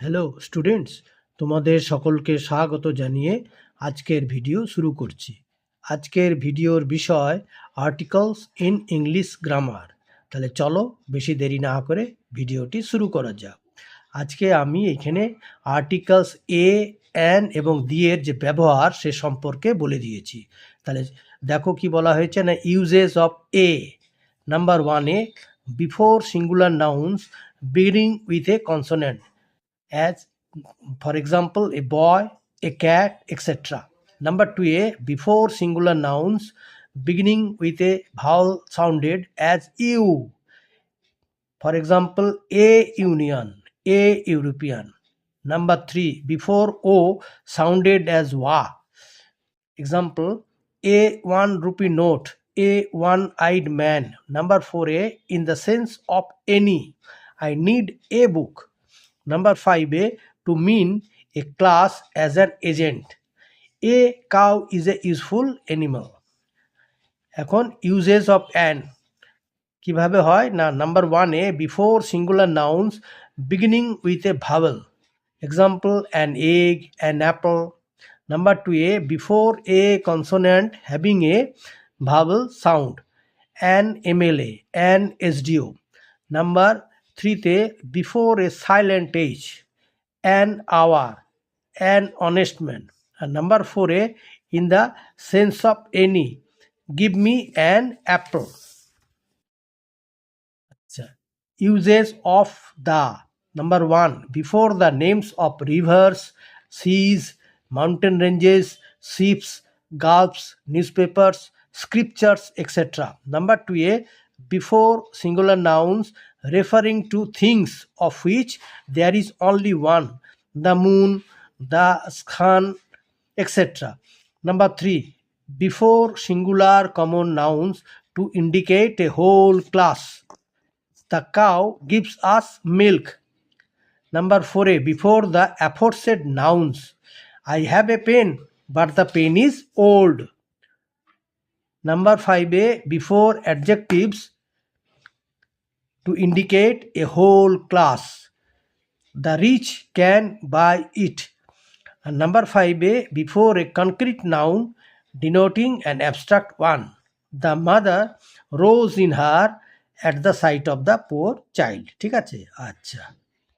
Hello students, তোমাদের সকলকে স্বাগত জানিয়ে আজকের ভিডিও শুরু করছি। আজকের ভিডিওর বিষয় আর্টিকলস ইন ইংলিশ গ্রামার। তাহলে চলো বেশি দেরি না করে ভিডিওটি শুরু করা যাক। আজকে আমি এখানে আর্টিকলস এ, অ্যান এবং দি এর যে ব্যবহার সে সম্পর্কে বলে দিয়েছি। তাহলে দেখো কি বলা হয়েছে না, uses of A. Number 1, before singular nouns beginning with a consonant, as for example a boy, a cat, etc. Number 2, before singular nouns beginning with a vowel sounded as u, for example a union, a European. Number 3, before o sounded as wa, example a 1 rupee note, a one-eyed man. Number 4, in the sense of any, I need a book. Number 5, to mean a class as an agent. A cow is a useful animal. এখন uses of an কিভাবে হয় না, number 1, before singular nouns beginning with a vowel, example an egg, an Apple. Number 2, before a consonant having a vowel sound, an MLA, an SDO. Number 3, before a silent age, an hour, an honest man. And number 4, in the sense of any, give me an apple. Uses of the. Number 1, before the names of rivers, seas, mountain ranges, ships, gulfs, newspapers, scriptures, etc. Number 2, before singular nouns referring to things of which there is only one, the moon, the sun, etc. Number 3, before singular common nouns to indicate a whole class, the cow gives us milk. Number 4, before the aforesaid nouns, I have a pen, but the pen is old. Number 5, before adjectives to indicate a whole class, the rich can buy it. And number 5, before a concrete noun denoting an abstract one, the mother rose in her at the sight of the poor child. ঠিক আছে, আচ্ছা।